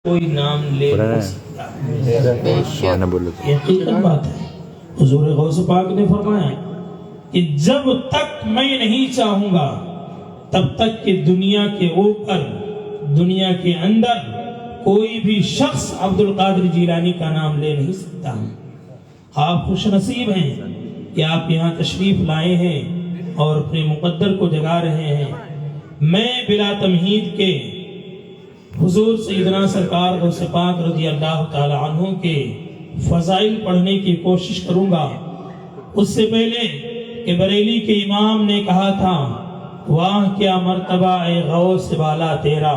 کوئی نام لے نہیں سکتا ہے۔ یہ حقیقت بات ہے۔ حضور غوث پاک نے فرمایا کہ جب تک میں نہیں چاہوں گا تب تک کہ دنیا کے اوپر دنیا کے اندر کوئی بھی شخص عبد القادر جیلانی کا نام لے نہیں سکتا۔ آپ خوش نصیب ہیں کہ آپ یہاں تشریف لائے ہیں اور اپنے مقدر کو جگا رہے ہیں۔ میں بلا تمہید کے حضور سیدنا سرکار غوث پاک رضی اللہ تعالی عنہ کے فضائل پڑھنے کی کوشش کروں گا۔ اس سے پہلے کہ بریلی کے امام نے کہا تھا واہ کیا مرتبہ اے غوث بالا تیرا،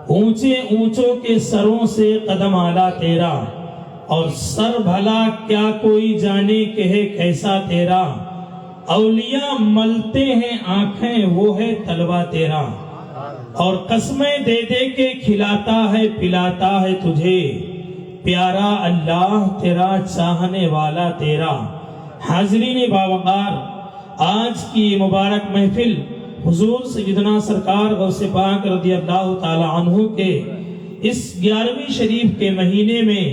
اونچے اونچوں کے سروں سے قدم اعلیٰ تیرا، اور سر بھلا کیا کوئی جانے کہ ہے کیسا تیرا، اولیاء ملتے ہیں آنکھیں وہ ہے طلبہ تیرا، اور قسمیں دے دے کے کھلاتا ہے پلاتا ہے تجھے، پیارا اللہ تیرا چاہنے والا تیرا۔ حاضرین باوقار، آج کی مبارک محفل حضور سیدنا سرکار غوث پاک رضی اللہ تعالی عنہ کے اس 11ویں شریف کے مہینے میں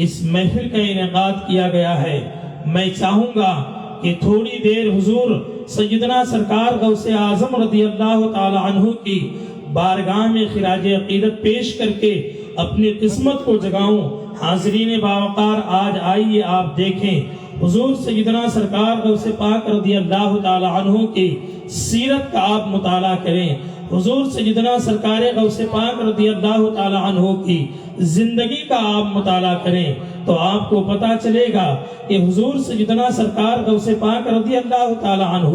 اس محفل کا انعقاد کیا گیا ہے۔ میں چاہوں گا کہ تھوڑی دیر حضور سیدنا سرکار غوث اعظم رضی اللہ تعالی عنہ کی بارگاہ میں خراج عقیدت پیش کر کے اپنی قسمت کو جگاؤں۔ حاضرین باوقار، آج آئیے آپ دیکھیں حضور سیدنا سرکار غوث پاک رضی اللہ تعالی عنہ کی سیرت کا آپ مطالعہ کریں۔ حضور سیدنا سرکار غوث پاک رضی اللہ تعالی عنہ کی زندگی کا آپ مطالعہ کریں تو آپ کو پتہ چلے گا کہ حضور سیدنا سرکار غوث پاک رضی اللہ تعالی عنہ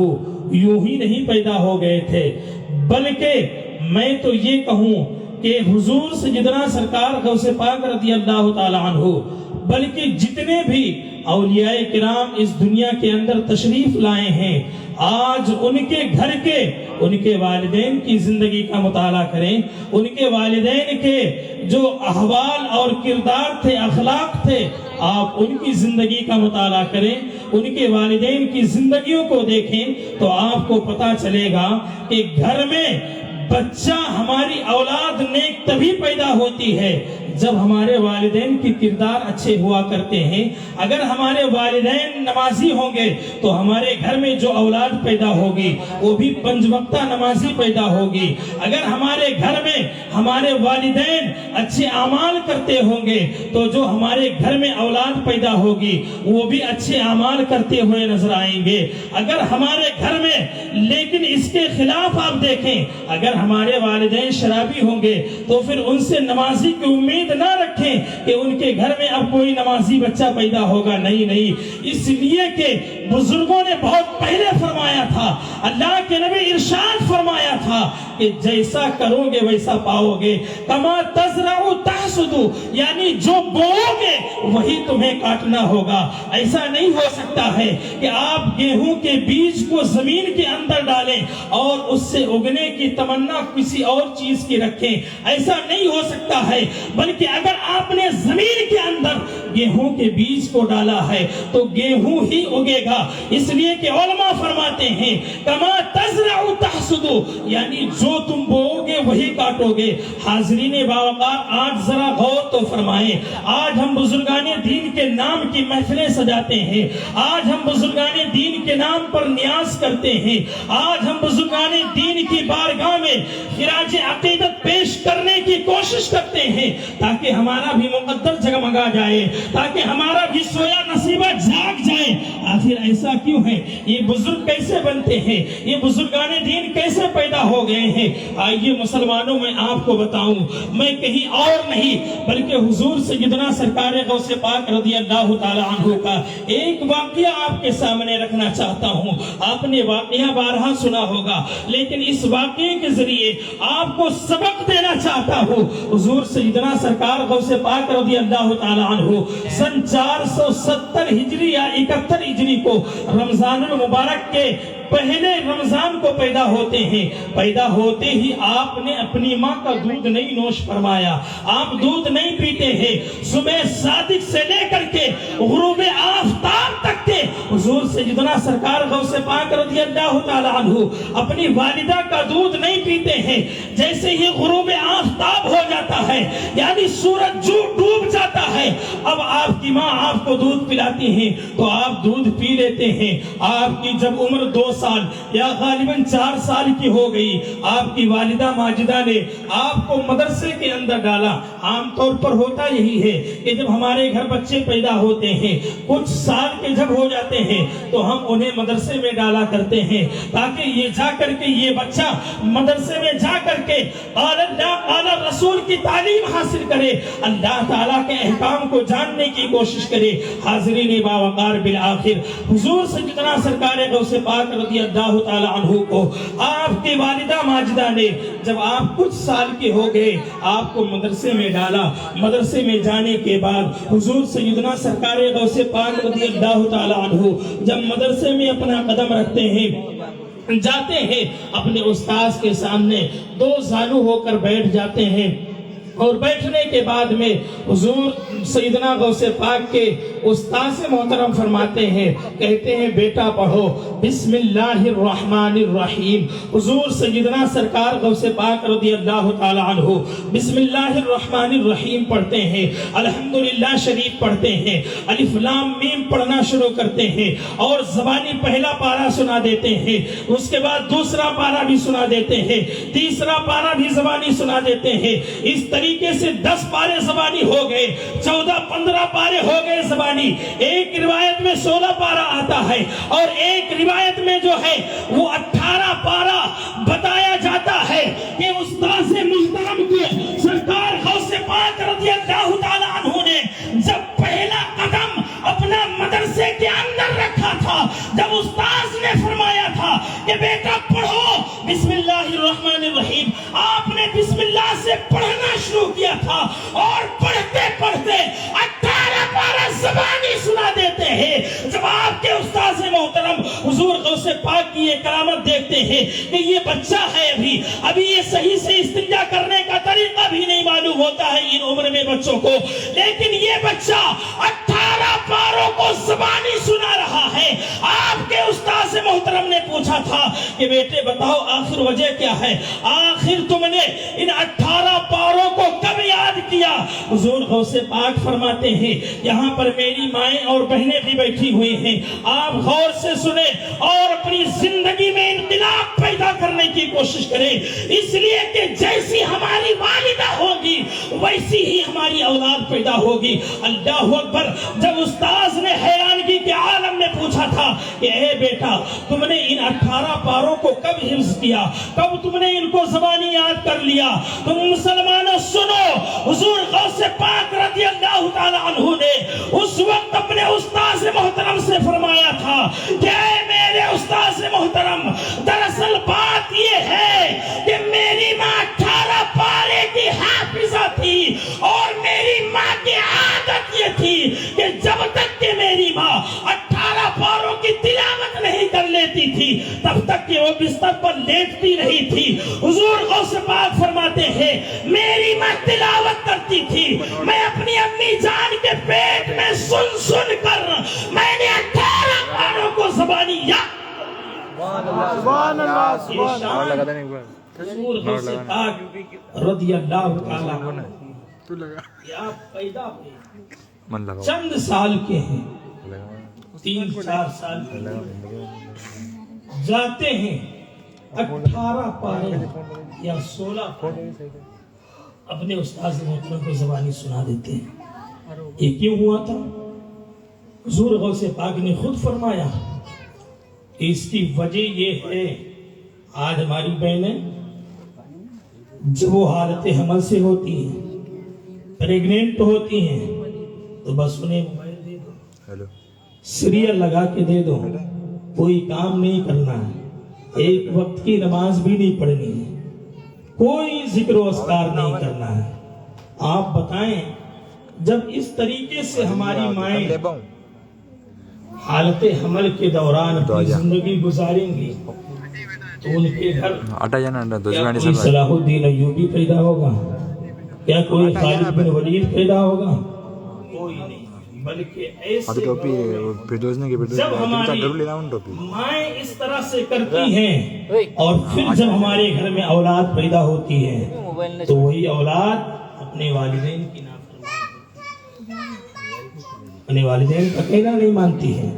یوں ہی نہیں پیدا ہو گئے تھے، بلکہ میں تو یہ کہوں کہ حضور سیدنا سرکار غوث پاک رضی اللہ تعالی عنہ بلکہ جتنے بھی اولیاء کرام اس دنیا کے اندر تشریف لائے ہیں، آج ان کے گھر کے ان کے والدین کی زندگی کا مطالعہ کریں، ان کے والدین کے جو احوال اور کردار تھے، اخلاق تھے، آپ ان کی زندگی کا مطالعہ کریں، ان کے والدین کی زندگیوں کو دیکھیں تو آپ کو پتہ چلے گا کہ گھر میں بچہ، ہماری اولاد نیک تبھی پیدا ہوتی ہے جب ہمارے والدین کی کردار اچھے ہوا کرتے ہیں۔ اگر ہمارے والدین نمازی ہوں گے تو ہمارے گھر میں جو اولاد پیدا ہوگی وہ بھی 5 وقتہ نمازی پیدا ہوگی۔ اگر ہمارے گھر میں ہمارے والدین اچھے اعمال کرتے ہوں گے تو جو ہمارے گھر میں اولاد پیدا ہوگی وہ بھی اچھے اعمال کرتے ہوئے نظر آئیں گے۔ اگر ہمارے گھر میں، لیکن اس کے خلاف آپ دیکھیں، اگر ہمارے والدین شرابی ہوں گے تو پھر ان سے نمازی کی امید نہ رکھیں کہ ان کے گھر میں اب کوئی نمازی بچہ پیدا ہوگا۔ نہیں، اس لیے کہ بزرگوں نے بہت پہلے فرمایا تھا، اللہ کے نبی ارشاد فرمایا تھا کہ جیسا کرو گے ویسا پاؤ گے، کما تزرع تحصد، یعنی جو بوؤ گے وہی تمہیں کاٹنا ہوگا۔ ایسا نہیں ہو سکتا ہے کہ آپ گیہوں کے بیج کو زمین کے اندر ڈالیں اور اس سے اگنے کی تمنا کسی اور چیز کی رکھیں، ایسا نہیں ہو سکتا ہے، بلکہ اگر آپ نے زمین کے اندر گیہوں کے بیج کو ڈالا ہے تو گیہوں ہی اگے گا۔ اس لیے کہ علماء فرماتے ہیں کما تزرع تحصد، یعنی جو تم بوؤ گے وہی کاٹو گے۔ حاضرین باوقار، آج ذرا غور تو فرمائیں، آج ہم بزرگان دین کے نام کی محفلیں سجاتے ہیں، آج ہم بزرگان دین کے نام پر نیاز کرتے ہیں، آج ہم بزرگان دین کی بارگاہ میں خراج عقیدت پیش کرنے کی کوشش کرتے ہیں تاکہ ہمارا بھی مقدر جگمگا جائے، تاکہ ہمارا بھی سویا نصیبہ جاگ جائے۔ آخر ایسا کیوں ہے؟ یہ بزرگ کیسے بنتے ہیں؟ یہ بزرگان دین کیسے پیدا ہو گئے ہیں؟ آئیے مسلمانوں، میں آپ کو بتاؤں، میں کہیں اور نہیں بلکہ حضور سیدنا سرکار غوث پاک رضی اللہ تعالی عنہ کا ایک واقعہ آپ کے سامنے رکھنا چاہتا ہوں۔ آپ نے واقعہ بارہا سنا ہوگا، لیکن اس واقعے کے ذریعے آپ کو سبق دینا چاہتا ہوں۔ حضور سیدنا سرکار غوث پاک رضی اللہ تعالی عنہ سن 470 ہجری یا 71 ہجری کو رمضان المبارک کے پہلے رمضان کو پیدا ہوتے ہیں، پیدا ہوتے ہی آپ نے اپنی ماں کا دودھ نہیں نوش فرمایا، آپ دودھ نہیں پیتے ہیں، صبح صادق سے لے کر کے غروب آفتاب تک کے حضور سیدنا سرکار غوث پاک رضی اللہ تعالی عنہ اپنی والدہ کا دودھ نہیں پیتے ہیں۔ جیسے ہی غروب آفتاب ہو جاتا ہے، یعنی سورج جو ڈوب جاتا ہے، اب آپ کی ماں آپ کو دودھ پلاتی ہیں تو آپ دودھ پی لیتے ہیں۔ آپ کی جب عمر 2 سال یا غالباً 4 سال کی ہو گئی، آپ کی والدہ ماجدہ نے آپ کو مدرسے کے اندر ڈالا۔ عام طور پر ہوتا یہی ہے کہ جب ہمارے گھر بچے پیدا ہوتے ہیں، کچھ سال کے جب ہو جاتے ہیں تو ہم انہیں مدرسے میں ڈالا کرتے ہیں تاکہ یہ جا کر کے یہ بچہ مدرسے میں جا کر کے قال اللہ قال رسول کی تعلیم حاصل کرے، اللہ تعالیٰ کے احکام کو جاننے کی کوشش کرے۔ حاضرین باوقار بالآخر حضور سیدنا سرکار غوث پاک رضی اللہ تعالی عنہ کو آپ کی والدہ ماجدہ نے جب آپ کچھ سال کے ہو گئے آپ کو مدرسے میں ڈالا۔ مدرسے میں جانے کے بعد حضور سیدنا سرکار غوث پاک رضی اللہ تعالی عنہ جب مدرسے میں اپنا قدم رکھتے ہیں، جاتے ہیں، اپنے استاذ کے سامنے 2 زانو ہو کر بیٹھ جاتے ہیں، اور بیٹھنے کے بعد میں حضور سیدنا غوث پاک کے استاذ محترم فرماتے ہیں، کہتے ہیں بیٹا پڑھو بسم اللہ الرحمن الرحیم۔ حضور سیدنا سرکار غوث پاک رضی اللہ تعالی عنہ بسم اللہ الرحمن الرحیم پڑھتے ہیں، الحمدللہ شریف پڑھتے ہیں، الف لام میم پڑھنا شروع کرتے ہیں، اور زبانی پہلا پارہ سنا دیتے ہیں، اس کے بعد دوسرا پارہ بھی سنا دیتے ہیں، تیسرا پارہ بھی زبانی سنا دیتے ہیں۔ اس طریقے سے 10 پارے زبانی ہو گئے، 14-15 پارے ہو گئے زبانی۔ ایک روایت میں 16 پارہ آتا ہے، اور ایک روایت میں جو ہے وہ 18 پارہ بتایا جاتا ہے کہ استاذ محترم کو سرکار غوث پاک رضی اللہ تعالی عنہ نے جب پہلا قدم اپنا مدرسے کے اندر رکھا تھا، جب استاذ نے فرمایا تھا کہ بیٹا پڑھو بسم اللہ الرحمن الرحیم، آپ نے بسم اللہ سے پڑھنا شروع کیا تھا، اور پڑھتے پڑھتے 18 پارہ زبانی سنا دیتے ہیں۔ جب آپ کے استاذ محترم حضور غوث پاک کی یہ کرامت دیکھتے ہیں کہ یہ بچہ ہے، ابھی یہ صحیح سے استنجا کرنے کا طریقہ بھی نہیں معلوم ہوتا ہے ان عمر میں بچوں کو، لیکن یہ بچہ 18 پاروں کو زبانی سنا رہا ہے۔ آپ کے استاذ محترم نے پوچھا تھا کہ بیٹے بتاؤ آخر وجہ کیا ہے، آخر تم نے ان 18 پاروں کو کب یاد کیا؟ حضور غوث پاک فرماتے ہیں یہاں پر میری مائیں اور بہنیں بھی بیٹھی ہوئی ہیں، آپ غور سے سنیں اور اپنی زندگی میں انقلاب پیدا کرنے کی کوشش کریں، اس لیے کہ جیسی ہماری والدہ ہوگی ویسی ہی ہماری اولاد پیدا ہوگی۔ اللہ اکبر۔ جب استاذ نے حیرانگی کے عالم میں پوچھا تھا کہ اے بیٹا تم نے ان 18 پاروں کو کب حفظ کیا، کب تم نے ان کو زبانی یاد کر لیا؟ تم مسلمانوں سنو، حضور غوث پاک رضی اللہ تعالی عنہ نے اس وقت اپنے استاذ محترم سے فرمایا تھا کہ اے میرے استاذ محترم، دراصل بات یہ ہے کہ میری ماں 18 پارے کی حافظہ تھی، اور میری ماں کی عادت یہ تھی کہ جب تک کہ میری ماں 18 پاروں کی تلاوت نہیں کر لیتی تھی تب تک کہ وہ بستر پر لیٹتی رہی تھی۔ حضور غوث پاک فرماتے ہیں میری ماں تلاوت کرتی تھی، میں اپنی امی جان کے پیٹ میں سن سن کر میں نے 18 پاروں کو زبانی یاد۔ سبحان اللہ۔ حضور غوث پاک رضی اللہ تعالی عنہ کہ آپ پیدا ہوئے چند سال کے ہیں، 3-4 سال کے جاتے ہیں 18 پارے یا 16 پارے اپنے استاذ محترم کو زبانی سنا دیتے ہیں۔ یہ کیوں ہوا تھا؟ حضور غوث پاک نے خود فرمایا کہ اس کی وجہ یہ ہے، آج ہماری بہنیں جب وہ حالت حمل سے ہوتی ہیں، پریگننٹ ہوتی ہیں، تو بس انہیں موبائل دے دو، سیریل لگا کے دے دو، کوئی کام نہیں کرنا ہے، ایک وقت کی نماز بھی نہیں پڑھنی ہے، کوئی ذکر و اذکار نہیں کرنا ہے۔ آپ بتائیں جب اس طریقے سے ہماری مائیں حالت حمل کے دوران اپنی زندگی گزاریں گی تو ان کے گھر کیا کوئی صلاح الدین ایوبی پیدا ہوگا؟ کیا کوئی خالد بن ولید پیدا ہوگا؟ کوئی نہیں، بلکہ ایسے جب ہماری مائیں اس طرح سے کرتی ہیں اور پھر جب ہمارے گھر میں اولاد پیدا ہوتی ہے تو وہی اولاد اپنے والدین کی اپنے والدین کا کہنا نہیں مانتی ہے،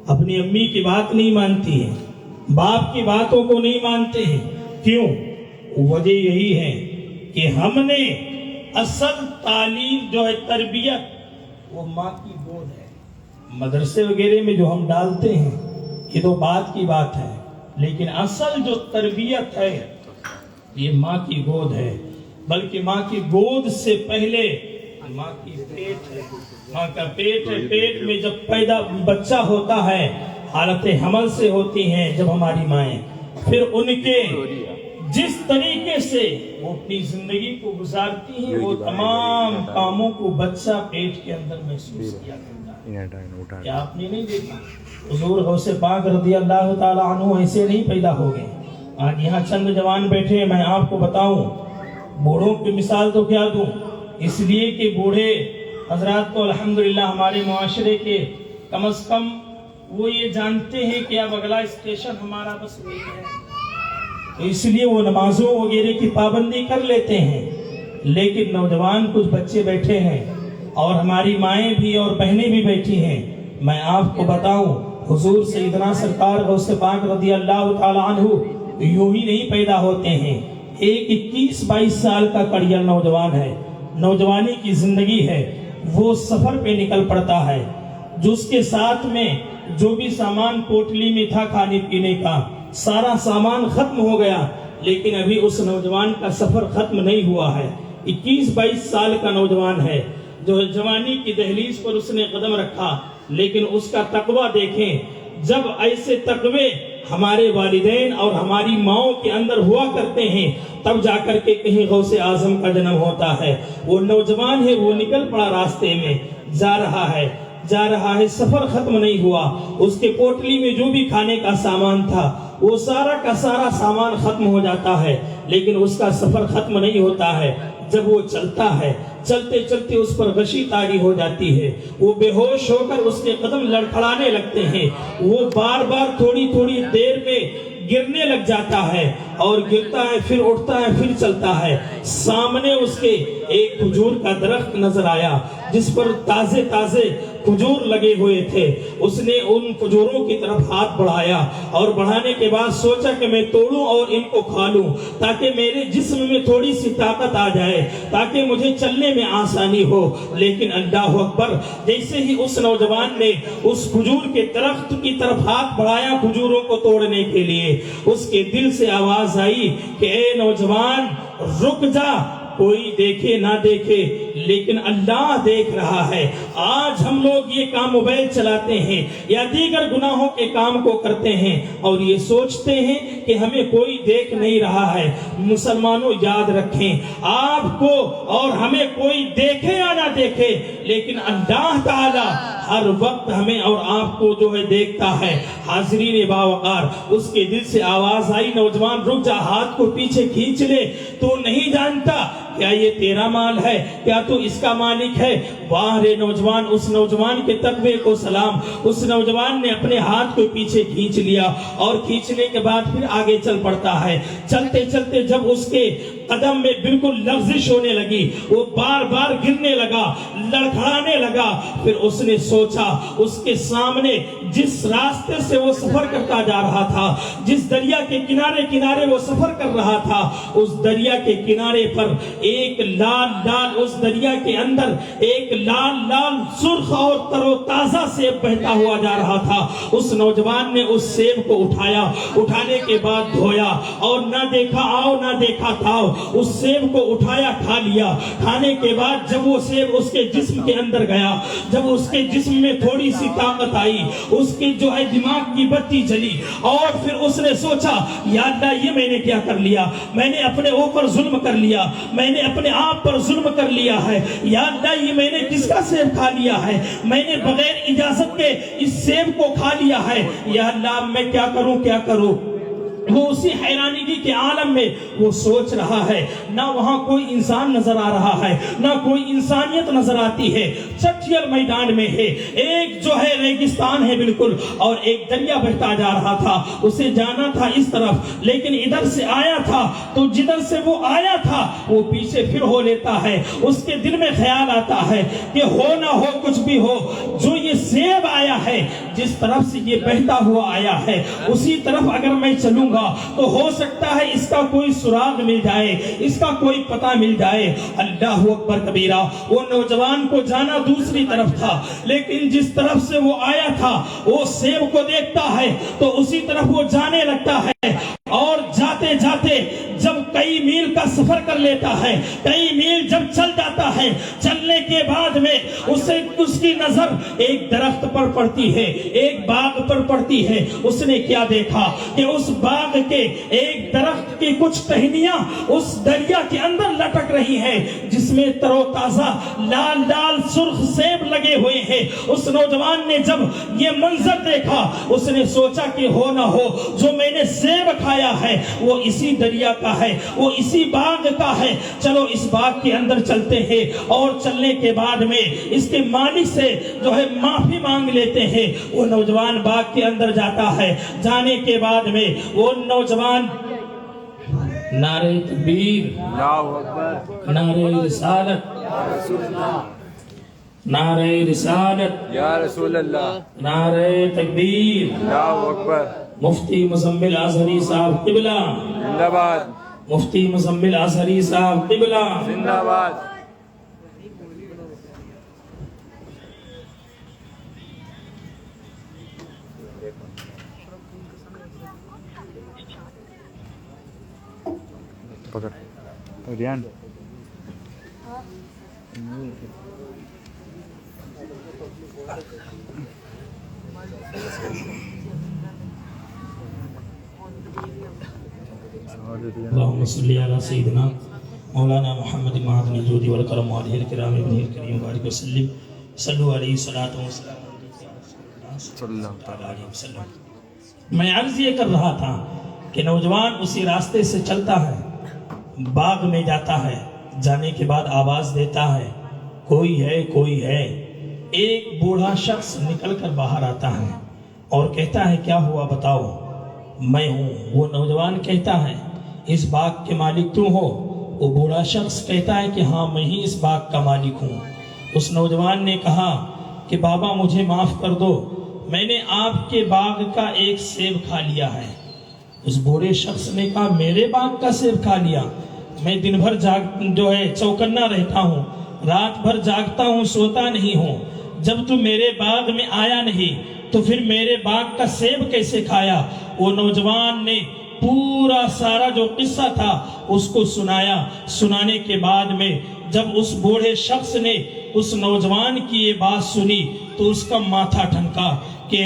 اپنی امی کی بات نہیں مانتی ہے، باپ کی باتوں کو نہیں مانتے ہیں۔ کیوں؟ وجہ یہی ہے کہ ہم نے اصل تعلیم جو ہے تربیت وہ ماں کی گود ہے۔ مدرسے وغیرہ میں جو ہم ڈالتے ہیں یہ تو بات کی بات ہے، لیکن اصل جو تربیت ہے یہ ماں کی گود ہے، بلکہ ماں کی گود سے پہلے ماں کی پیٹ ہے، ماں کا پیٹ ہے۔ پیٹ میں جب پیدا بچہ ہوتا ہے حالت حمل سے ہوتی ہیں جب ہماری مائیں، پھر ان کے جس طریقے سے وہ اپنی زندگی کو گزارتی ہیں وہ تمام کاموں کو بچہ پیٹ کے اندر محسوس کیا کرتا ہے۔ کیا آپ نے نہیں دیکھا حضور غوث پاک رضی اللہ تعالیٰ عنہ ایسے نہیں پیدا ہو گئے؟ آج یہاں چند جوان بیٹھے ہیں، میں آپ کو بتاؤں بوڑھوں کی مثال تو کیا دوں، اس لیے کہ بوڑھے حضرات تو الحمدللہ ہمارے معاشرے کے کم از کم وہ یہ جانتے ہیں کہ اب اگلا اسٹیشن ہمارا بس وہی ہے، تو اس لیے وہ نمازوں وغیرہ کی پابندی کر لیتے ہیں۔ لیکن نوجوان کچھ بچے بیٹھے ہیں اور ہماری مائیں بھی اور بہنیں بھی بیٹھی ہیں، میں آپ کو بتاؤں حضور سیدنا سرکار غوث پاک رضی اللہ تعالیٰ عنہ یوں ہی نہیں پیدا ہوتے ہیں۔ ایک 21-22 سال کا کڑیل نوجوان ہے، نوجوانی کی زندگی ہے، وہ سفر پہ نکل پڑتا ہے، جو اس کے ساتھ میں جو بھی سامان پوٹلی میں تھا کھانے پینے کا سارا سامان ختم ہو گیا، لیکن ابھی اس نوجوان کا سفر ختم نہیں ہوا ہے۔ 21-22 سال کا نوجوان ہے جو جوانی کی دہلیز پر اس نے قدم رکھا، لیکن اس کا تقوی دیکھیں، جب ایسے تقوی ہمارے والدین اور ہماری ماؤں کے اندر ہوا کرتے ہیں تب جا کر کے کہیں غوث اعظم کا جنم ہوتا ہے۔ وہ نوجوان ہے، وہ نکل پڑا راستے میں، جا رہا ہے، سفر ختم نہیں ہوا، اس کے پوٹلی میں جو بھی کھانے کا سامان تھا وہ سارا کا سارا سامان ختم ہو جاتا ہے، لیکن اس کا سفر ختم نہیں ہوتا ہے۔ جب وہ چلتا ہے، چلتے چلتے اس پر غشی طاری ہو جاتی ہے، وہ بے ہوش ہو کر اس کے قدم لڑکھڑانے لگتے ہیں، وہ بار بار تھوڑی تھوڑی دیر میں گرنے لگ جاتا ہے اور گرتا ہے، پھر اٹھتا ہے، پھر چلتا ہے۔ سامنے اس کے ایک کھجور کا درخت نظر آیا جس پر تازے تازے کھجور لگے ہوئے تھے۔ اس نے ان کھجوروں کی طرف ہاتھ بڑھایا اور بڑھانے کے بعد سوچا کہ میں توڑوں اور ان کو کھا لوں تاکہ میرے جسم میں تھوڑی سی طاقت آ جائے، تاکہ مجھے چلنے میں آسانی ہو۔ لیکن اللہ اکبر، جیسے ہی اس نوجوان نے اس کھجور کے درخت کی طرف ہاتھ بڑھایا کھجوروں کو توڑنے کے لیے، اس کے دل سے آواز آئی کہ اے نوجوان رک جا، کوئی دیکھے نہ دیکھے لیکن اللہ دیکھ رہا ہے۔ آج ہم لوگ یہ کام موبائل چلاتے ہیں یا دیگر گناہوں کے کام کو کرتے ہیں اور یہ سوچتے ہیں کہ ہمیں کوئی دیکھ نہیں رہا ہے۔ مسلمانوں یاد رکھیں، آپ کو اور ہمیں کوئی دیکھے یا نہ دیکھے لیکن اللہ تعالی ہر وقت ہمیں اور آپ کو جو ہے دیکھتا ہے۔ حاضرین باوقار، اس کے دل سے آواز آئی نوجوان رک جا، ہاتھ کو پیچھے کھینچ لے، تو نہیں جانتا کیا یہ تیرا مال ہے، کیا تو اس کا مالک ہے؟ واہ رے نوجوان، اس نوجوان کے تقوی کو سلام۔ اس نوجوان نے اپنے ہاتھ کو پیچھے کھینچ لیا اور کھینچنے کے بعد پھر آگے چل پڑتا ہے۔ چلتے چلتے جب اس کے قدم میں بالکل لغزش ہونے لگی، وہ بار بار گرنے لگا، لڑکھڑانے لگا، پھر اس نے سوچا اس کے سامنے جس راستے سے وہ سفر کرتا جا رہا تھا، جس دریا کے کنارے کنارے وہ سفر کر رہا تھا، اس دریا کے کنارے پر ایک لال لال، اس دریا کے اندر ایک لال لال سرخ اور تر و تازہ سیب بہتا ہوا جا رہا تھا۔ اس نوجوان نے اس سیب کو اٹھایا، اٹھانے کے بعد دھویا اور نہ دیکھا آؤ نہ دیکھا تھا، اس سیب کو اٹھایا، کھا لیا۔ کھانے کے بعد جب وہ سیب اس کے جسم کے اندر گیا، جب اس کے جسم میں تھوڑی سی طاقت آئی، اس کی جو ہے دماغ کی بتی جلی، اور پھر اس نے سوچا یا اللہ یہ میں نے کیا کر لیا، میں نے اپنے اوپر ظلم کر لیا، میں نے اپنے آپ پر ظلم کر لیا ہے، یا اللہ یہ میں نے کس کا سیب کھا لیا ہے، میں نے بغیر اجازت کے اس سیب کو کھا لیا ہے، یا اللہ میں کیا کروں کیا کروں۔ وہ اسی حیرانگی کے عالم میں وہ سوچ رہا ہے، نہ وہاں کوئی انسان نظر آ رہا ہے، نہ کوئی انسانیت نظر آتی ہے، چٹیل میدان میں ہے، ایک جو ہے ریگستان ہے بالکل، اور ایک دریا بہتا جا رہا تھا، اسے جانا تھا اس طرف، لیکن ادھر سے آیا تھا تو جدھر سے وہ آیا تھا وہ پیچھے پھر ہو لیتا ہے۔ اس کے دل میں خیال آتا ہے کہ ہو نہ ہو کچھ بھی ہو، جو یہ سیب آیا ہے، جس طرف سے یہ بہتا ہوا آیا ہے، اسی طرف اگر میں چلوں تو ہو سکتا ہے اس کا کوئی سراغ مل جائے، اس کا کوئی پتہ مل جائے۔ اللہ اکبر کبیرہ۔ وہ نوجوان کو جانا دوسری طرف تھا، لیکن جس طرف سے وہ آیا تھا وہ سیب کو دیکھتا ہے تو اسی طرف وہ جانے لگتا ہے، اور جاتے جاتے جب کئی میل کا سفر کر لیتا ہے، کئی میل جب چل جاتا ہے، چلنے کے بعد میں اس کی نظر ایک درخت پر پڑتی ہے، ایک باغ پر پڑتی ہے۔ اس نے کیا دیکھا کہ اس باغ کے ایک درخت کی کچھ ٹہنیاں اس دریا کے اندر لٹک رہی ہیں، جس میں تر و تازہ لال لال سرخ سیب لگے ہوئے ہیں۔ اس نوجوان نے جب یہ منظر دیکھا، اس نے سوچا کہ ہو نہ ہو جو میں نے سیب کھایا ہے وہ اسی دریا کا ہے، وہ اسی باغ کا ہے، چلو اس باغ کے اندر چلتے ہیں، اور چلنے کے بعد میں اس کے مالک سے جو ہے معافی مانگ لیتے ہیں۔ وہ نوجوان باغ کے اندر جاتا ہے، جانے کے بعد میں وہ نوجوان نعرہ تکبیر، نعرہ رسالت، نعرہ رسالت یا رسول اللہ، نعرہ تکبیر، اللہ اکبر، مفتی مزمل اظہری صاحب قبلہ زندہ باد، مفتی مزمل اظہری صاحب قبلہ زندہ باد۔ پکڑ ریان، اللہم صلی علی سیدنا مولانا محمد معدن الجود والکرم وعلیہ الکرام ابن الکریم وبارک وسلم، صلو علیہ صلاۃ وسلام صلی اللہ علیہ وسلم۔ میں عرض یہ کر رہا تھا کہ نوجوان اسی راستے سے چلتا ہے، باغ میں جاتا ہے، جانے کے بعد آواز دیتا ہے کوئی ہے کوئی ہے۔ ایک بوڑھا شخص نکل کر باہر آتا ہے اور کہتا ہے کیا ہوا بتاؤ۔ میں ہوں۔ وہ نوجوان کہتا ہے اس باغ کے مالک تم ہو؟ وہ بوڑھا شخص کہتا ہے کہ ہاں میں ہی اس باغ کا مالک ہوں۔ اس نوجوان نے کہا کہ بابا مجھے معاف کر دو، میں نے آپ کے باغ کا ایک سیب کھا لیا ہے۔ اس بوڑھے شخص نے کہا میرے باغ کا سیب کھا لیا؟ میں دن بھر چوکنا رہتا ہوں، رات بھر جاگتا ہوں، سوتا نہیں ہوں، جب تو میرے باغ میں آیا نہیں تو پھر میرے باغ کا سیب کیسے کھایا؟ وہ نوجوان نے پورا سارا جو قصہ تھا اس کو سنایا۔ سنانے کے بعد میں جب اس بوڑھے شخص نے اس نوجوان کی یہ بات سنی تو اس کا ماتھا ٹھنکا کہ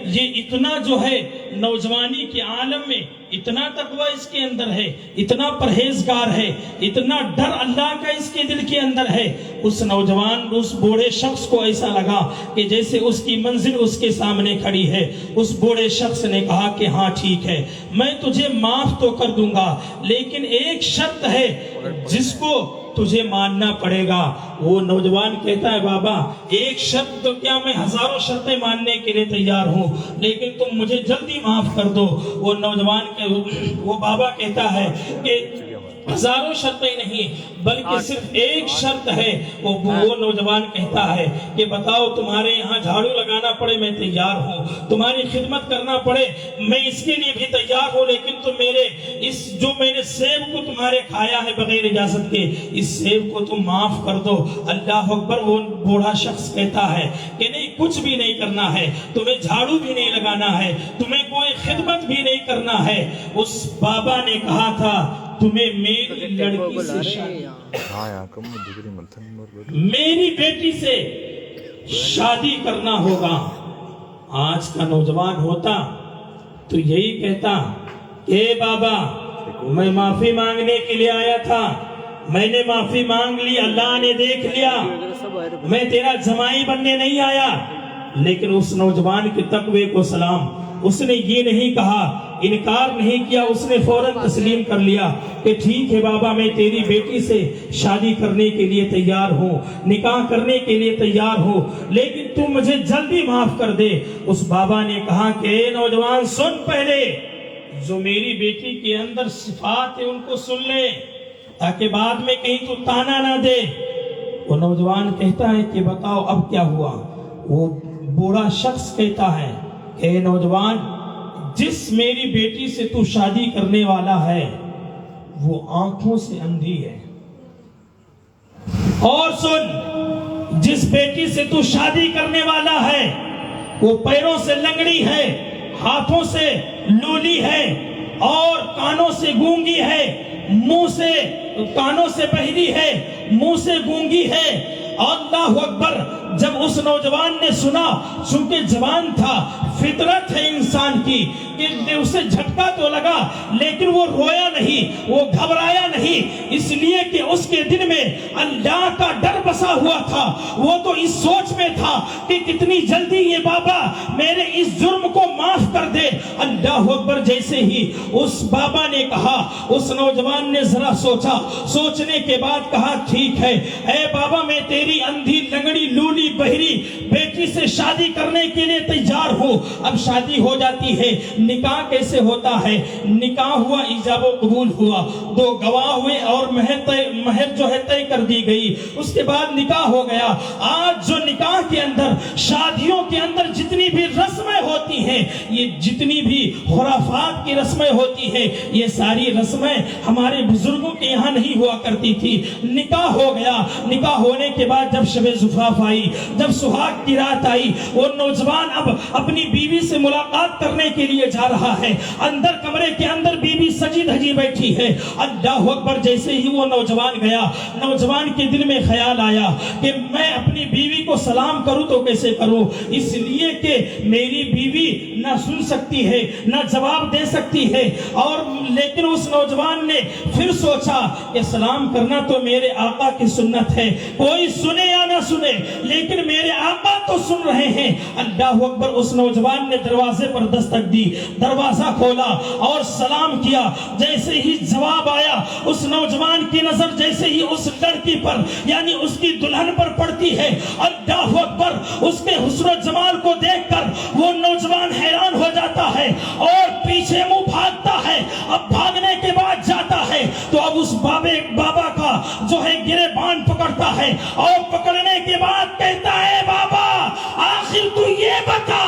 یہ اتنا جو ہے نوجوانی کے عالم میں اتنا تقوی اس کے اندر ہے، اتنا پرہیزگار ہے، اتنا ڈر اللہ کا اس کے دل کے اندر ہے۔ اس نوجوان اس بوڑھے شخص کو ایسا لگا کہ جیسے اس کی منزل اس کے سامنے کھڑی ہے۔ اس بوڑھے شخص نے کہا کہ ہاں ٹھیک ہے میں تجھے معاف تو کر دوں گا، لیکن ایک شرط ہے جس کو تجھے ماننا پڑے گا۔ وہ نوجوان کہتا ہے بابا ایک شرط تو کیا، میں ہزاروں شرطیں ماننے کے لیے تیار ہوں، لیکن تم مجھے جلدی معاف کر دو۔ وہ نوجوان وہ بابا کہتا ہے کہ ہزاروں شرطیں نہیں بلکہ صرف ایک شرط ہے۔ وہ نوجوان کہتا ہے کہ بتاؤ تمہارے یہاں جھاڑو لگانا پڑے میں تیار ہوں، تمہاری خدمت کرنا پڑے میں اس کے لیے بھی تیار ہوں، لیکن تم میرے اس جو میں نے سیب کو تمہارے کھایا ہے بغیر اجازت کے، اس سیب کو تم معاف کر دو۔ اللہ اکبر۔ وہ بوڑھا شخص کہتا ہے کہ نہیں کچھ بھی نہیں کرنا ہے، تمہیں جھاڑو بھی نہیں لگانا ہے، تمہیں کوئی خدمت بھی نہیں کرنا ہے۔ اس بابا نے کہا تھا تمہیں میری لڑکی سے شادی ہاں یہاں کم ڈگری متن میری بیٹی سے شادی کرنا ہوگا. آج کا نوجوان ہوتا تو یہی کہتا کہ بابا میں معافی مانگنے کے لیے آیا تھا, میں نے معافی مانگ لی, اللہ نے دیکھ لیا, میں تیرا جمائی بننے نہیں آیا. لیکن اس نوجوان کے تقوی کو سلام, اس نے یہ نہیں کہا, انکار نہیں کیا, اس نے فوراً تسلیم کر لیا کہ ٹھیک ہے بابا میں تیری بیٹی سے شادی کرنے کے لیے تیار ہوں, نکاح کرنے کے لیے تیار ہوں, لیکن تو مجھے جلدی معاف کر دے. اس بابا نے کہا کہ اے نوجوان سن, پہلے جو میری بیٹی کے اندر صفات ہیں ان کو سن لے تاکہ بعد میں کہیں تو تانا نہ دے. وہ نوجوان کہتا ہے کہ بتاؤ اب کیا ہوا. وہ بوڑھا شخص کہتا ہے کہ اے نوجوان, جس میری بیٹی سے تو شادی کرنے والا ہے وہ آنکھوں سے اندھی ہے, اور سن جس بیٹی سے تو شادی کرنے والا ہے وہ پیروں سے لنگڑی ہے, ہاتھوں سے لولی ہے, اور کانوں سے گونگی ہے, منہ سے کانوں سے بہری ہے, منہ سے گونگی ہے. اللہ اکبر. جب اس نوجوان نے سنا, چونکہ جوان تھا, فطرت ہے انسان کی کہ اسے جھٹکا تو لگا لیکن وہ رویا نہیں, وہ گھبرایا نہیں, اس لیے کہ اس کے دل میں اللہ کا ڈر بسا ہوا تھا. وہ تو اس سوچ میں تھا کہ کتنی جلدی یہ بابا میرے اس جرم کو معاف کر دے. اللہ اکبر. جیسے ہی اس بابا نے کہا, اس نوجوان نے ذرا سوچا, سوچنے کے بعد کہا ٹھیک ہے اے بابا میں تیری اندھی لنگڑی لولی بہری بیٹی سے شادی کرنے کے لیے تیار ہوں. اب شادی ہو جاتی ہے. نکاح کیسے ہوتا ہے؟ نکاح ہوا, ایجاب و قبول ہوا, دو گواہ ہوئے اور مہر جو ہے طے کر دی گئی, اس کے بعد نکاح ہو گیا. آج جو نکاح کے اندر, شادیوں کے اندر جتنی بھی رسمیں ہوتی ہیں, یہ جتنی بھی خرافات کی رسمیں ہوتی ہیں, یہ ساری رسمیں ہمارے بزرگوں کے یہاں نہیں ہوا کرتی تھی. نکاح ہو گیا. نکاح ہونے کے بعد جب شب زفاف آئی, جب سہاگ کی رات آئی, وہ نوجوان اب اپنی بیوی سے ملاقات کرنے کے لیے جا رہا ہے. اندر کمرے کے اندر بیوی سجی دھجی بیٹھی ہے. اللہ اکبر. جیسے ہی وہ نوجوان گیا, نوجوان کے دل میں خیال آیا کہ میں اپنی بیوی کو سلام کروں تو کیسے کروں, اس لیے کہ میری بیوی نہ سن سکتی ہے نہ جواب دے سکتی ہے. اور لیکن اس نوجوان نے پھر سوچا کہ سلام کرنا تو میرے آقا کی سنت ہے, کوئی سنے یا نہ سنے لیکن میرے آقا تو سن رہے ہیں. اللہ اکبر. اس نوجوان نے دروازے پر دستک دی, دروازہ کھولا اور سلام کیا. جیسے ہی جواب آیا, اس نوجوان کی نظر جیسے ہی اس لڑکی پر یعنی اس کی دلہن پر پڑتی ہے, اللہ اکبر, اس کے حسن و جمال کو دیکھ کر وہ نوجوان حیران ہو جاتا ہے اور پیچھے منہ بھاگتا ہے. اب بھاگنے کے بعد جاتا ہے تو اب اس بابا کا جو ہے گریبان پکڑتا ہے, اور پکڑنے کے بعد کہتا ہے بابا آخر تو یہ بتا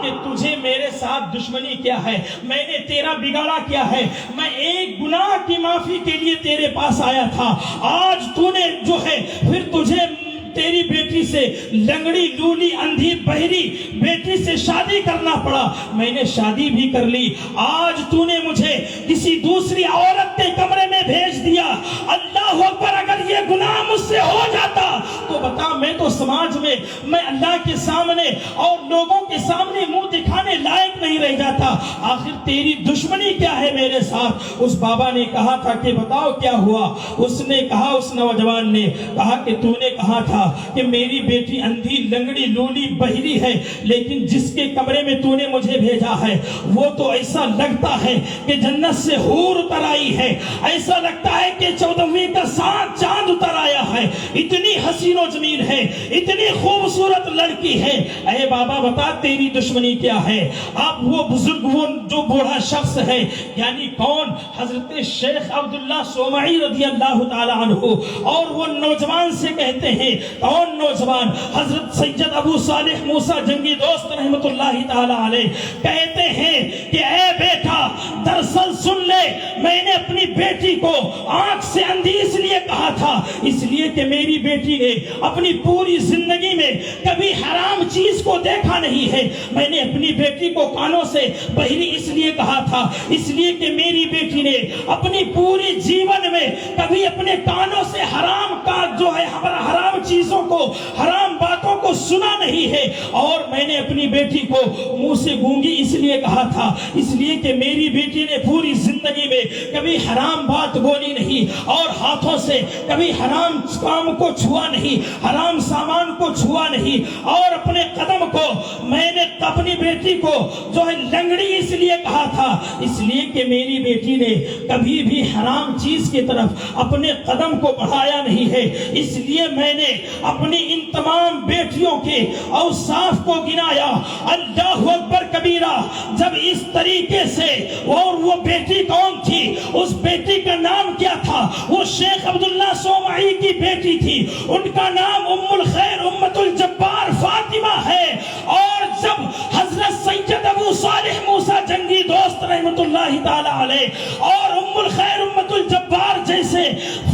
کہ تجھے میرے ساتھ دشمنی کیا ہے, میں نے تیرا بگاڑا کیا ہے. میں ایک گناہ کی معافی کے لیے تیرے پاس آیا تھا, آج تو نے جو ہے پھر تجھے تیری بیٹی سے لنگڑی لولی اندھی بہری بیٹی سے شادی کرنا پڑا. میں نے شادی بھی کر لی, آج تو نے مجھے کسی دوسری عورت کے کمرے میں بھیج دیا. اللہ اکبر. اگر یہ گناہ مجھ سے ہو جاتا تو بتا, میں تو سماج میں, میں اللہ کے سامنے اور لوگوں کے سامنے منہ دکھانے لائق نہیں رہ جاتا. آخر تیری دشمنی کیا ہے میرے ساتھ؟ اس بابا نے کہا تھا کہ بتاؤ کیا ہوا. اس نے کہا, اس نوجوان نے کہا کہ تو نے کہا تھا کہ میری بیٹی اندھی لنگڑی لولی بہری ہے, لیکن جس کے کمرے میں تو نے مجھے بھیجا ہے وہ تو ایسا لگتا ہے کہ جنت سے حور اتر آئی ہے, ایسا لگتا ہے کہ 14ویں کا چاند اتر آیا ہے, اتنی حسین و جمیل ہے, اتنی خوبصورت لڑکی ہے. اے بابا بتا تیری دشمنی کیا ہے؟ اب وہ بزرگ, وہ جو بوڑھا شخص ہے, یعنی کون؟ حضرت شیخ عبداللہ صومعی رضی اللہ تعالی عنہ. اور وہ نوجوان سے کہتے ہیں, کون نوجوان؟ حضرت سید ابو صالح موسیٰ جنگی دوست رحمت اللہ تعالی علیہ کہتے ہیں کہ اے بیٹا دراصل سن لے, میں نے اپنی بیٹی کو آنکھ سے اندھی اس لیے کہا تھا, اس لیے کہ میری بیٹی نے اپنی پوری زندگی میں کبھی حرام چیز کو دیکھا نہیں ہے. میں نے اپنی بیٹی کو کانوں سے بہری اس لیے کہا تھا, اس لیے کہ میری بیٹی نے اپنی پوری جیون میں کبھی اپنے کانوں سے حرام کا جو ہے حرام چیزوں کو, حرام باتوں کو سنا نہیں ہے. اور میں نے اپنی بیٹی کو منہ سے گونگی اس لیے کہا تھا, اس لیے کہ میری بیٹی نے پوری زندگی میں کبھی حرام بات بولی نہیں, اور ہاتھوں سے کبھی حرام کام کو چھوا نہیں, حرام سامان کو چھوا نہیں. اور اپنے قدم کو میں نے اپنی بیٹی کو جو ہے لنگڑی اس لیے کہا تھا, اس لیے کہ میری بیٹی نے کبھی بھی حرام چیز کی طرف اپنے قدم کو بڑھایا نہیں ہے. اس لیے میں نے اپنی ان تمام بیٹیوں کے اوصاف کو گنایا. اللہ اکبر کبیرہ. جب اس طریقے سے, اور وہ بیٹی کون تھی, اس بیٹی کا نام کیا تھا؟ وہ شیخ عبداللہ صومعی کی بیٹی تھی, ان کا نام ام الخیر امت الجبار فاطمہ ہے. اور جب حضرت سید ابو صالح موسیٰ جنگی دوست رحمت اللہ تعالی علیہ اور ام الخیر امت الجبار جیسے,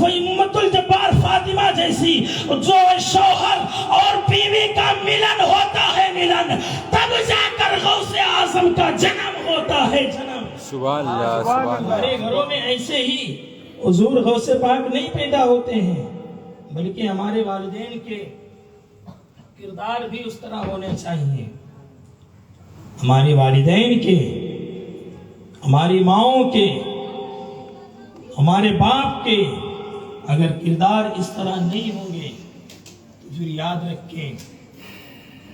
امت الجبار فاطمہ جیسی جو شوہر اور بیوی کا ملن ہوتا ہے, ملن, تب جا کر غوث اعظم کا جنم ہوتا ہے, جنم. سبحان اللہ, سبحان اللہ. ہمارے گھروں میں ایسے ہی حضور غوث پاک نہیں پیدا ہوتے ہیں, بلکہ ہمارے والدین کے کردار بھی اس طرح ہونے چاہیے. ہمارے والدین کے, ہماری ماؤں کے, ہمارے باپ کے اگر کردار اس طرح نہیں ہوں گے تو پھر یاد رکھیں,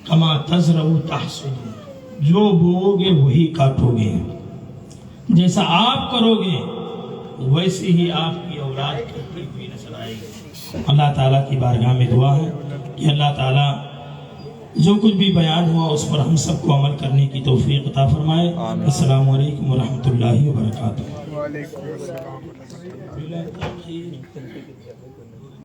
کما تزرعوا تحصدون, جو بوؤ گے وہی کاٹو گے. جیسا آپ کرو گے ویسے ہی آپ کی اولاد کرتی ہوئی نظر آئے گی. اللہ تعالیٰ کی بارگاہ میں دعا ہے کہ اللہ تعالیٰ جو کچھ بھی بیان ہوا اس پر ہم سب کو عمل کرنے کی توفیق عطا فرمائے. السلام علیکم ورحمۃ اللہ وبرکاتہ.